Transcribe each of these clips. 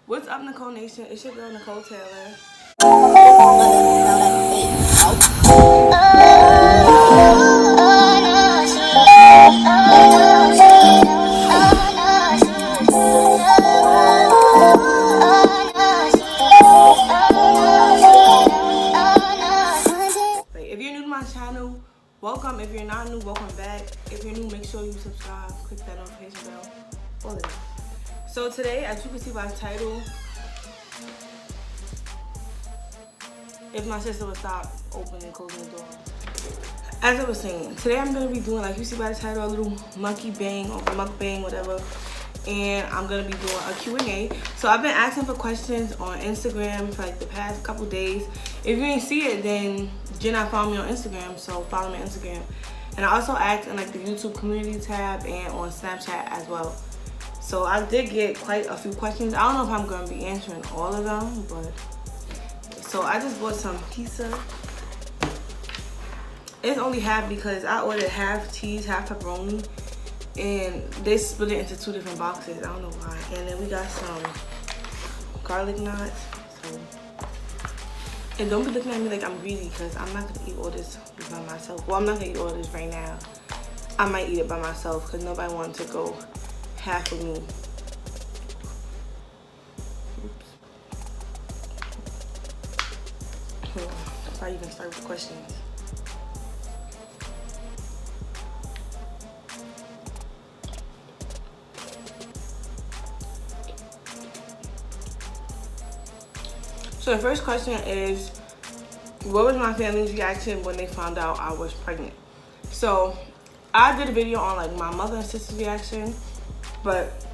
What's up, Nicole Nation? It's your girl, Nicole Taylor. If you're new to my channel, welcome. If you're not new, welcome back. If you're new, make sure you subscribe, click that notification bell, all of that. So today, as you can see by the title, if my sister would stop opening and closing the door. As I was saying, today I'm going to be doing, like you see by the title, a little monkey bang or mukbang, whatever. And I'm going to be doing a Q&A. So I've been asking for questions on Instagram for like the past couple days. If you ain't see it, then Jenna found me on Instagram, so follow me on Instagram. And I also asked in like the YouTube community tab and on Snapchat as well. So I did get quite a few questions. I don't know if I'm going to be answering all of them, but... So I just bought some pizza. It's only half because I ordered half cheese, half pepperoni. And they split it into two different boxes. I don't know why. And then we got some garlic knots. So, and don't be looking at me like I'm greedy because I'm not going to eat all this by myself. Well, I'm not going to eat all this right now. I might eat it by myself because nobody wants to go half of me. Before I even start with questions. So the first question is, what was my family's reaction when they found out I was pregnant? So I did a video on like my mother and sister's reaction, but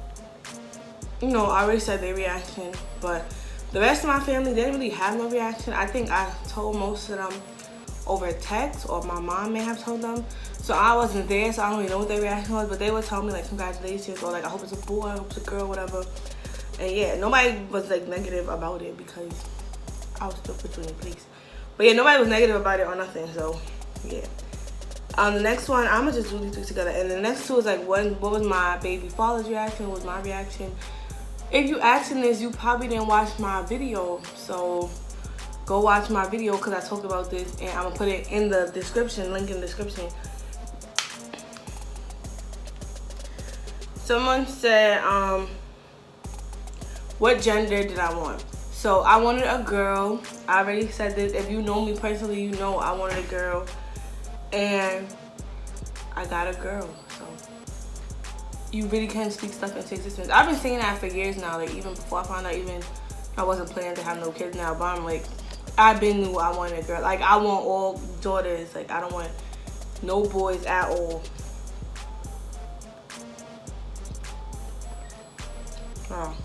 you know, I already said their reaction, but the rest of my family didn't really have no reaction. I think I told most of them over text, or my mom may have told them. So I wasn't there, so I don't really know what their reaction was, but they would tell me like congratulations, or like I hope it's a boy, I hope it's a girl, whatever. And yeah, nobody was like negative about it because I was still put you in place. But yeah, nobody was negative about it or nothing, so yeah. The next one, I'm gonna just do these two together. And the next two is like, what was my baby father's reaction? What was my reaction? If you asking this, you probably didn't watch my video, so go watch my video because I talked about this, and I'm gonna put it in the description, link in the description. Someone said, what gender did I want? So I wanted a girl. I already said this. If you know me personally, you know I wanted a girl, and I got a girl. So you really can speak stuff into existence. I've been saying that for years now, like even before I found out, even I wasn't planning to have no kids now, but I'm like, I've been knew I wanted a girl. Like I want all daughters. Like I don't want no boys at all. Oh.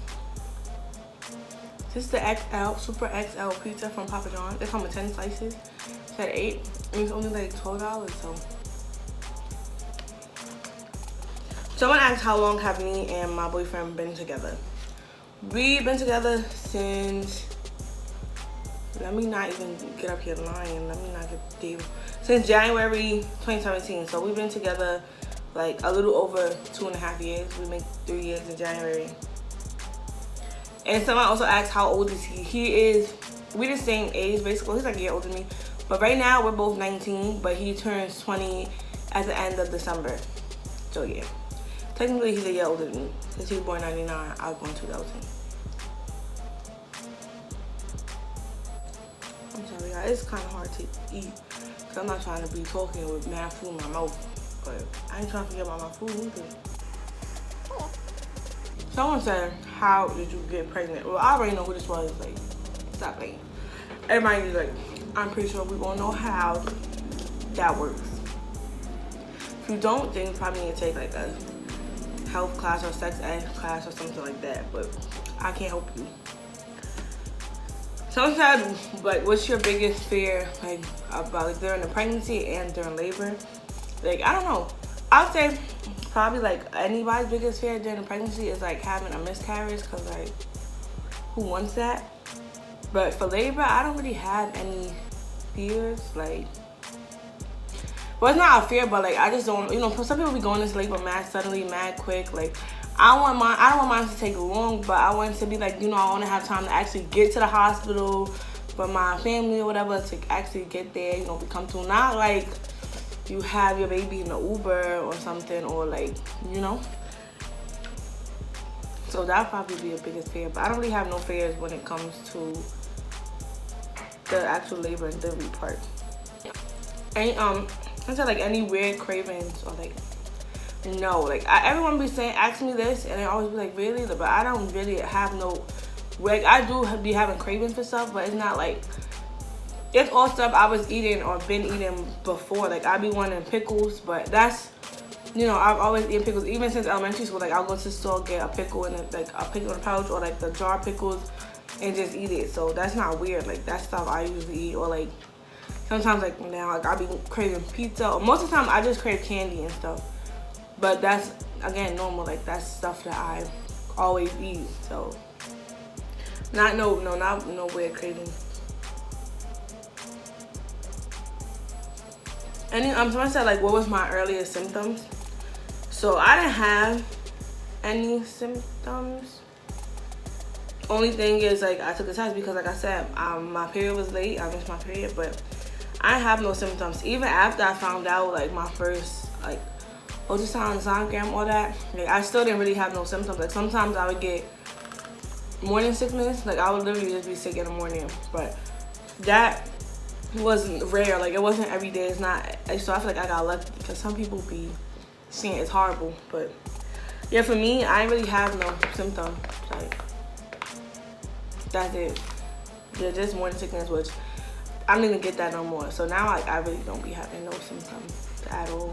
This is the XL, Super XL pizza from Papa John's. They come with 10 slices. It's at 8. And it's only like $12, so. Someone asked how long have me and my boyfriend been together. We've been together since, let me not even get up here lying. Let me not get the since January 2017. So we've been together like a little over 2.5 years. We make 3 years in January. And someone also asked how old is he. We the same age basically. He's like a year older than me. But right now we're both 19, but he turns 20 at the end of December. So yeah. Technically he's a year older than me. Since he was born 99, I was born 2000. I'm sorry guys, it's kind of hard to eat. Cause I'm not trying to be talking with mad food in my mouth. But I ain't trying to forget about my food either. Someone said, how did you get pregnant? Well, I already know who this was. Like, stop playing. Everybody's like, I'm pretty sure we're gonna know how that works. If you don't, then you probably need to take like a health class or sex ed class or something like that. But I can't help you. Someone said, like, what's your biggest fear, like, about like, during the pregnancy and during labor? Like, I don't know. I'll say probably like anybody's biggest fear during the pregnancy is like having a miscarriage, because like who wants that? But for labor, I don't really have any fears. Like, well, it's not a fear, but like I just don't, you know, some people be going into labor mad suddenly, mad quick. Like I don't want mine to take long, but I want it to be like, you know, I want to have time to actually get to the hospital for my family or whatever, to actually get there, you know, we come through. Not like you have your baby in an Uber or something, or like, you know. So that'll probably be a biggest fear, but I don't really have no fears when it comes to the actual labor and delivery part. And I said like any weird cravings or like, no, like everyone be saying, ask me this, and they always be like, really? But I don't really have no, like, I do be having cravings for stuff, but it's not like, it's all stuff I was eating or been eating before. Like I be wanting pickles, but that's, you know, I've always eaten pickles even since elementary school. Like I'll go to the store, get a pickle in a pickle in a pouch, or like the jar pickles, and just eat it. So that's not weird. Like that's stuff I usually eat. Or like sometimes like now, like I'll be craving pizza, or most of the time I just crave candy and stuff. But that's, again, normal. Like that's stuff that I always eat. So not no weird craving. Someone said like, what was my earliest symptoms? So I didn't have any symptoms. Only thing is, like, I took the test because, like I said, my period was late. I missed my period, but I have no symptoms. Even after I found out, like, my first, like, ultrasound, sonogram, all that, like, I still didn't really have no symptoms. Like, sometimes I would get morning sickness. Like, I would literally just be sick in the morning. But that wasn't rare. Like, it wasn't every day. It's not. So I feel like I got lucky because some people be seeing it's horrible. But, yeah, for me, I didn't really have no symptoms. Like, that's it. Yeah, just morning sickness, which I don't even get that no more. So now I really don't be having no symptoms at all.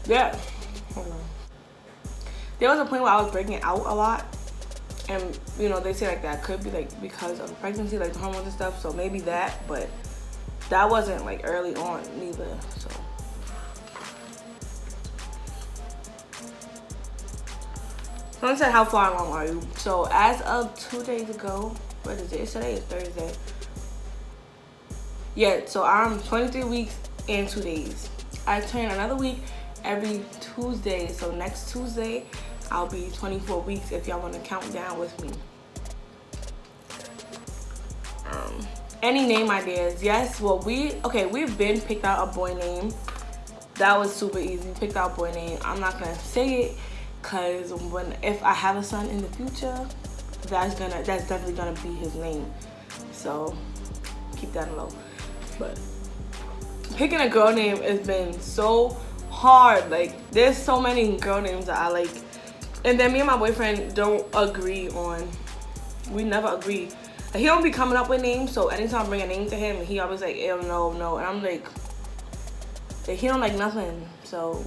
Yeah. Hold on. There was a point where I was breaking out a lot. And, you know, they say like that could be like because of the pregnancy, like the hormones and stuff. So maybe that, but that wasn't like early on neither. So. Someone said, how far along are you? So as of 2 days ago, what is it? Today is Thursday. Yeah, so I'm 23 weeks and 2 days. I turn another week every Tuesday. So next Tuesday, I'll be 24 weeks if y'all want to count down with me. Any name ideas? Yes, well, we've been picked out a boy name. That was super easy. Picked out a boy name. I'm not going to say it. Cause if I have a son in the future, that's definitely gonna be his name. So keep that low. But picking a girl name has been so hard. Like there's so many girl names that I like, and then me and my boyfriend don't agree on. We never agree. Like, he don't be coming up with names. So anytime I bring a name to him, he always like, ew, no, and I'm like he don't like nothing. So,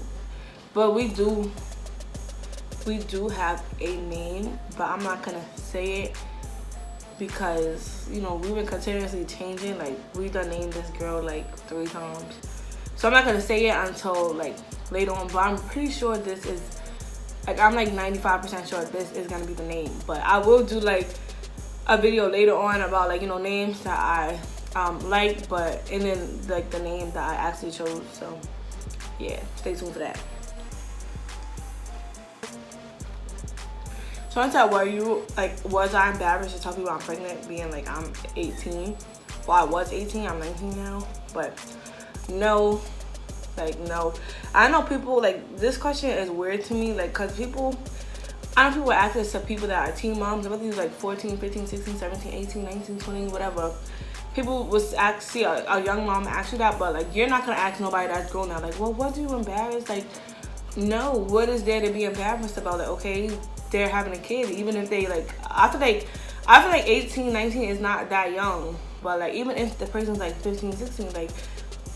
but we do have a name, but I'm not gonna say it because, you know, we've been continuously changing. Like we done named this girl like 3 times, so I'm not gonna say it until like later on. But I'm pretty sure this is, like, I'm like 95% sure this is gonna be the name. But I will do like a video later on about, like, you know, names that I like, but and then like the name that I actually chose. So yeah, stay tuned for that. So I said, was I embarrassed to tell people I'm pregnant being like I'm 18? Well, I was 18, I'm 19 now. But no, like no. I know people, like, this question is weird to me, like, cause I know people ask this to people that are teen moms, whether it's like 14, 15, 16, 17, 18, 19, 20, whatever. People would see a young mom ask you that, but like you're not gonna ask nobody that's grown now, like, well, what are you embarrassed? Like, no, what is there to be embarrassed about? Like, okay, they're having a kid, even if they like, I feel like 18, 19 is not that young, but like even if the person's like 15, 16, like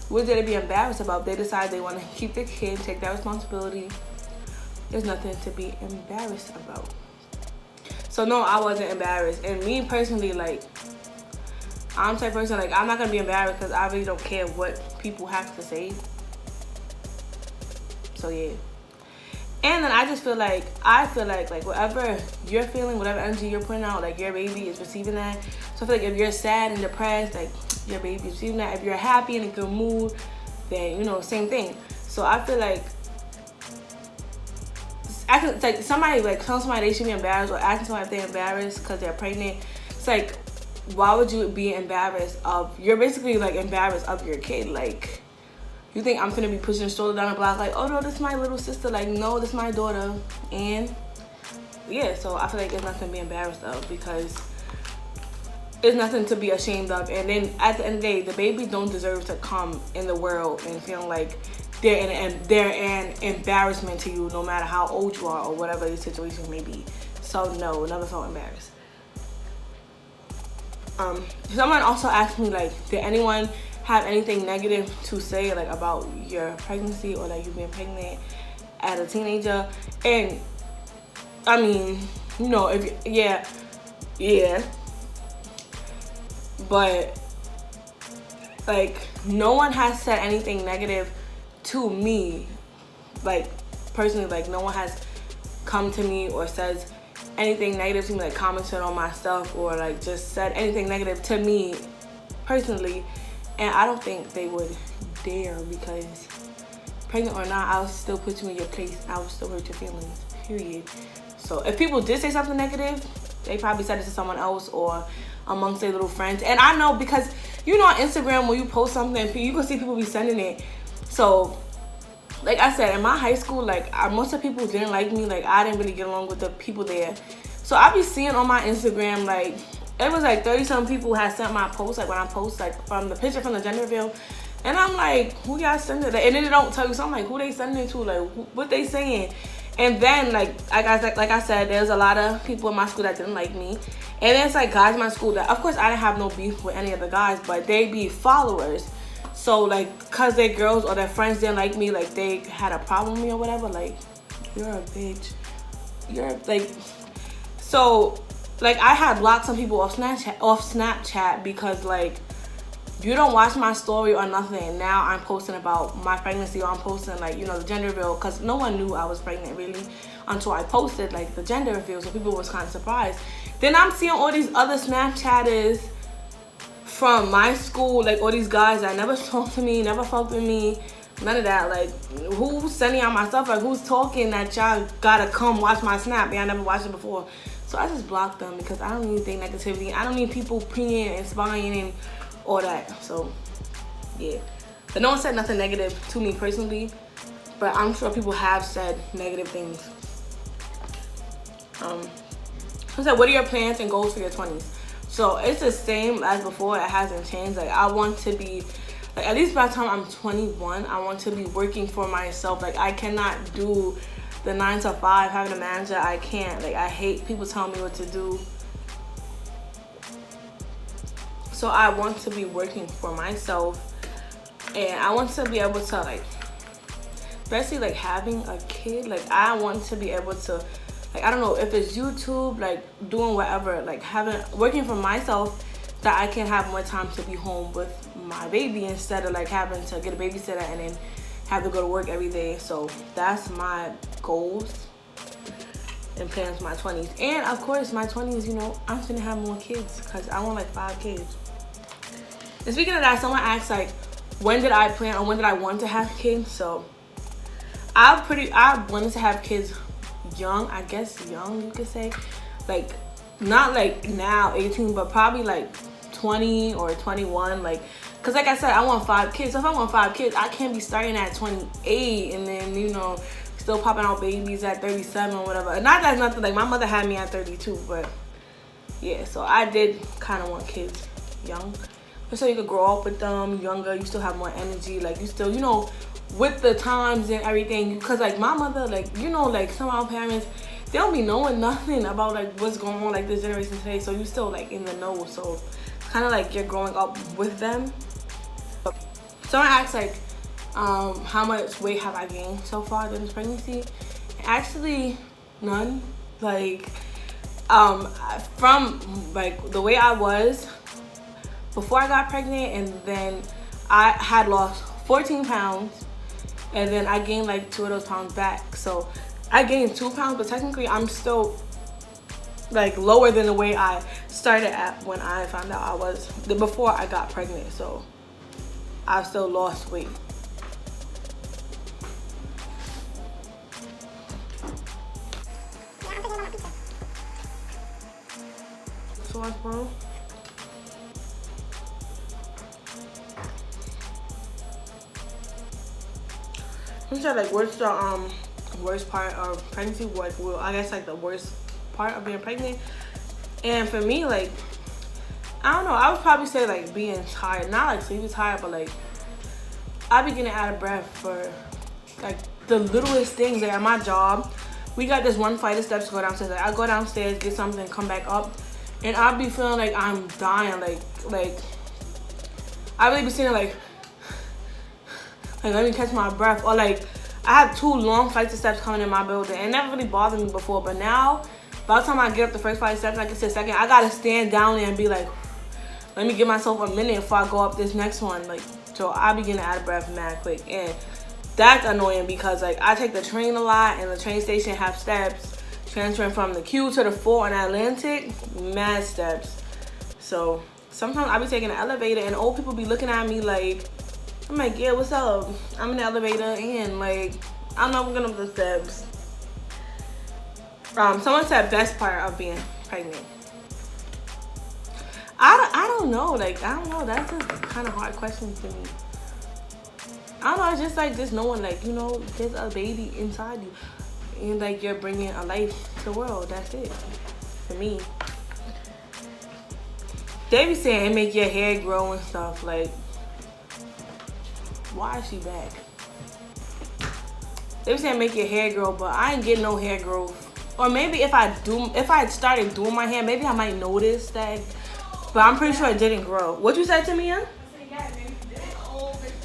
what's there to be embarrassed about? They decide they want to keep the kid, take that responsibility. There's nothing to be embarrassed about. So no, I wasn't embarrassed. And me personally, like, I'm the type of person, like, I'm not gonna be embarrassed because I really don't care what people have to say. So yeah. And then I just feel like, like whatever you're feeling, whatever energy you're putting out, like your baby is receiving that. So I feel like if you're sad and depressed, like your baby receiving that. If you're happy and in a good mood, then, you know, same thing. So I feel like it's like somebody, like, telling somebody they should be embarrassed, or asking somebody if they're embarrassed because they're pregnant. It's like, why would you be embarrassed of, you're basically like embarrassed of your kid. Like, you think I'm gonna be pushing a stroller down the block like, oh no, this is my little sister? Like, no, this is my daughter. And yeah, so I feel like there's nothing to be embarrassed of, because it's nothing to be ashamed of. And then at the end of the day, the babies don't deserve to come in the world and feeling like they're an embarrassment to you, no matter how old you are or whatever the situation may be. So no, never felt embarrassed. Someone also asked me, like, did anyone have anything negative to say, like, about your pregnancy, or like you being pregnant as a teenager? And I mean, you know, if yeah, but like, no one has said anything negative to me, like, personally. Like, no one has come to me or says anything negative to me, like commented on my stuff, or like just said anything negative to me personally. And I don't think they would dare, because pregnant or not, I'll still put you in your place. I will still hurt your feelings, period. So if people did say something negative, they probably said it to someone else or amongst their little friends. And I know, because, you know, on Instagram, when you post something, you can see people be sending it. So like I said, in my high school, like, most of the people didn't like me. Like, I didn't really get along with the people there. So I be seeing on my Instagram, like, it was like 30-something people had sent my post, like, when I post, like, from the picture from the gender reveal. And I'm like, who y'all sending it? And then they don't tell you. So I'm like, who they sending it to? Like, what they saying? And then, like I said, there's a lot of people in my school that didn't like me. And then it's like guys in my school that, of course, I didn't have no beef with any of the guys, but they be followers. So, like, because their girls or their friends didn't like me, like, they had a problem with me or whatever, like, you're a bitch. You're, like, so, like, I had blocked some people off Snapchat because, like, you don't watch my story or nothing. Now I'm posting about my pregnancy, or I'm posting, like, you know, the gender reveal, because no one knew I was pregnant, really, until I posted, like, the gender reveal, so people was kind of surprised. Then I'm seeing all these other Snapchatters from my school, like, all these guys that never talked to me, never fucked with me, none of that. Like, who's sending out my stuff? Like, who's talking that y'all gotta come watch my Snap? Yeah, I never watched it before. So I just blocked them, because I don't need anything negativity. I don't need people preying and spying and all that. So yeah, but no one said nothing negative to me personally, but I'm sure people have said negative things. I said, what are your plans and goals for your 20s? So it's the same as before. It hasn't changed. Like, I want to be, like, at least by the time I'm 21, I want to be working for myself. Like, I cannot do the 9 to 5, having a manager. I can't. Like, I hate people telling me what to do. So I want to be working for myself, and I want to be able to, like, especially, like, having a kid, like, I want to be able to, like, I don't know, if it's YouTube, like, doing whatever, like, working for myself, that I can have more time to be home with my baby, instead of, like, having to get a babysitter and then have to go to work every day. So that's my goals and plans for my 20s. And of course, my 20s, you know, I'm gonna have more kids, because I want, like, 5 kids. And speaking of that, someone asked, like, when did I plan, or when did I want to have kids? So I wanted to have kids young, I guess young, you could say. Like, not like now 18, but probably like 20 or 21. Like, because like I said, I want 5 kids. So if I want 5 kids, I can't be starting at 28 and then, you know, still popping out babies at 37 or whatever. Not that nothing, like, my mother had me at 32, but yeah, so I did kind of want kids young, so you could grow up with them younger. You still have more energy, like, you still, you know, with the times and everything. Because, like, my mother, like, you know, like, some of our parents, they don't be knowing nothing about, like, what's going on, like, this generation today. So you still, like, in the know. So kind of like you're growing up with them. Someone asked, like, how much weight have I gained so far during this pregnancy? Actually, none. Like, from, like, the way I was before I got pregnant, and then I had lost 14 pounds, and then I gained, like, 2 of those pounds back. So I gained 2 pounds, but technically I'm still like lower than the way I started at when I found out I was before I got pregnant. So I still lost weight. Sauce, bro. You said like what's the worst part of pregnancy? Like, well, I guess like the worst part of being pregnant. And for me, like, I don't know, I would probably say like being tired, not like sleepy tired, but like I be getting out of breath for like the littlest things. Like at my job, we got this one flight of steps to go downstairs. Like I go downstairs, get something, come back up, and I be feeling like I'm dying. Like I really be sitting like let me catch my breath. Or like I have 2 long flights of steps coming in my building, and it never really bothered me before. But now, by the time I get up the first flight of steps, like I said, second, I gotta stand down there and be like, let me give myself a minute before I go up this next one. Like, so I be getting out of breath mad quick, and that's annoying because like I take the train a lot, and the train station have steps. Transferring from the Q to the 4 on Atlantic, mad steps. So sometimes I be taking the elevator, and old people be looking at me like, I'm like, yeah, what's up? I'm in the elevator, and like I'm not going up the steps. Someone said best part of being pregnant. I don't know. Like, I don't know. That's a kind of hard question to me. I don't know. It's just like just knowing, like, you know, there's a baby inside you, and like you're bringing a life to the world. That's it for me. They be saying it make your hair grow and stuff. Like, why is she back? They be saying make your hair grow, but I ain't getting no hair growth. Or maybe if I started doing my hair, maybe I might notice that. But I'm pretty sure it didn't grow. What you said to me, huh?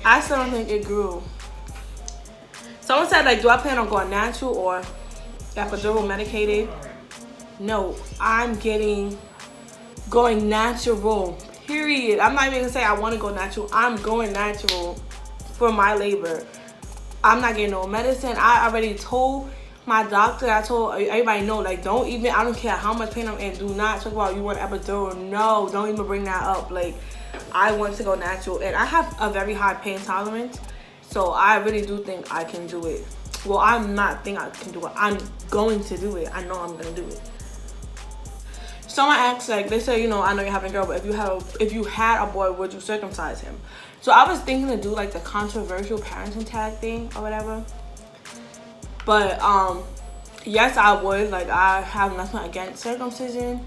I still don't think it grew. Someone said, like, do I plan on going natural or epidural medicated? No, I'm going natural, period. I'm not even gonna say I want to go natural. I'm going natural for my labor. I'm not getting no medicine. I already told my doctor, I told everybody, no, like, don't even, I don't care how much pain I'm in, do not talk about you want epidural. No, don't even bring that up. Like, I want to go natural, and I have a very high pain tolerance, so I really do think I can do it. Well, I'm not think I can do it. I'm going to do it. I know I'm gonna do it. Someone asked, like, they said, you know, I know you're having a girl, but if you had a boy, would you circumcise him? So I was thinking to do like the controversial parenting tag thing or whatever. But yes, I would. Like, I have nothing against circumcision.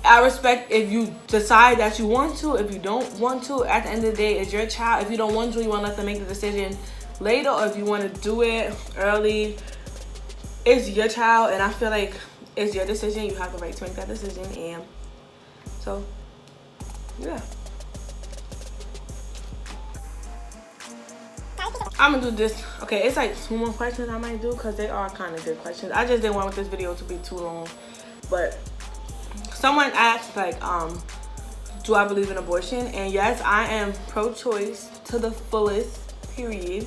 I respect if you decide that you want to. If you don't want to, at the end of the day, it's your child. If you don't want to, you want to let them make the decision later. Or if you want to do it early, it's your child. And I feel like it's your decision. You have the right to make that decision. And so, yeah. I'm gonna do this. Okay, it's like 2 more questions I might do because they are kind of good questions. I just didn't want this video to be too long. But someone asked, like, do I believe in abortion? And yes, I am pro-choice to the fullest, period.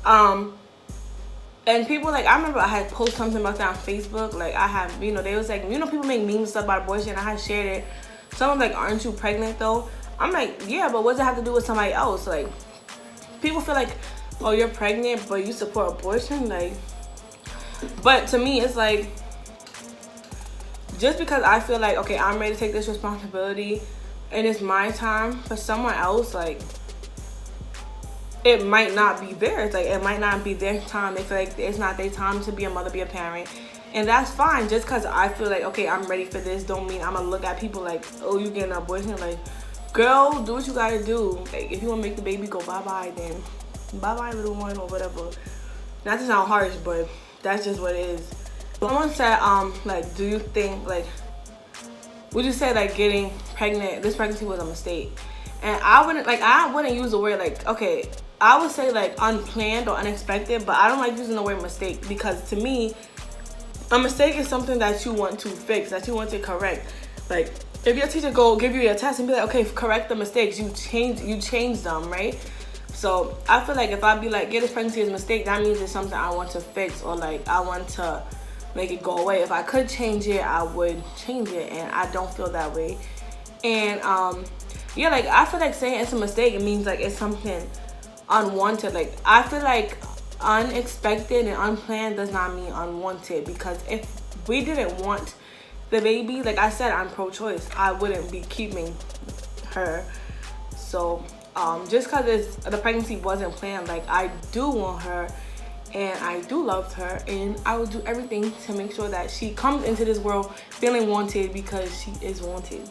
And people, like, I remember I had posted something about that on Facebook. Like, I have, you know, they was like, you know, people make memes stuff about abortion. I had shared it. Someone's like, aren't you pregnant though? I'm like, yeah, but what does it have to do with somebody else? Like, people feel like, oh, you're pregnant, but you support abortion? Like, but to me, it's like, just because I feel like, okay, I'm ready to take this responsibility and it's my time, for someone else, like, it might not be theirs. Like, it might not be their time. They feel like it's not their time to be a mother, be a parent. And that's fine. Just because I feel like, okay, I'm ready for this, don't mean I'm going to look at people like, oh, you getting an abortion? Like, girl, do what you got to do. Like, if you want to make the baby go bye-bye, then bye-bye, little one, or whatever. Not to sound harsh, but that's just what it is. Someone said, like, do you think, like, would you say, like, getting pregnant, this pregnancy was a mistake? And I wouldn't use the word, like, okay, I would say, like, unplanned or unexpected, but I don't like using the word mistake, because to me, a mistake is something that you want to fix, that you want to correct. Like, if your teacher go give you your test and be like, okay, correct the mistakes, you change them, right? So I feel like if I be like, get this pregnancy as a mistake, that means it's something I want to fix, or like I want to make it go away. If I could change it, I would change it, and I don't feel that way. And yeah, like I feel like saying it's a mistake, it means like it's something unwanted. Like I feel like unexpected and unplanned does not mean unwanted, because if we didn't want the baby, like I said, I'm pro-choice, I wouldn't be keeping her. So just because the pregnancy wasn't planned, like I do want her and I do love her, and I will do everything to make sure that she comes into this world feeling wanted, because she is wanted,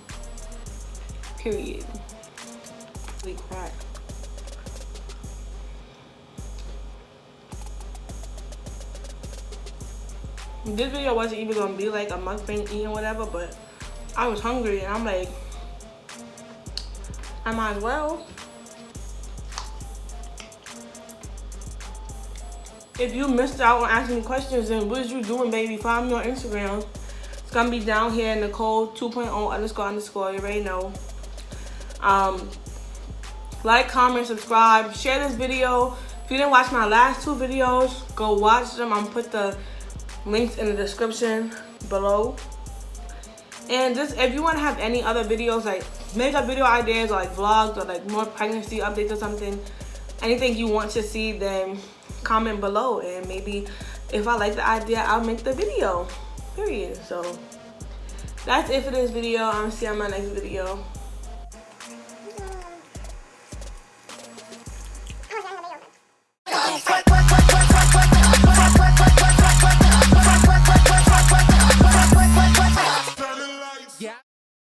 period. Holy crap. This video wasn't even gonna be like a mukbang eating whatever, but I was hungry and I'm like, I might as well. If you missed out on asking me questions, then what is you doing, baby? Follow me on Instagram. It's gonna be down here, Nicole 2.0 __. You already know. Like, comment, subscribe, share this video. If you didn't watch my last 2 videos, go watch them. I'm gonna put the links in the description below. And just if you want to have any other videos, like makeup video ideas or like vlogs or like more pregnancy updates or something, anything you want to see, then comment below, and maybe if I like the idea, I'll make the video, period. So that's it for this video. I'm gonna see you on my next video.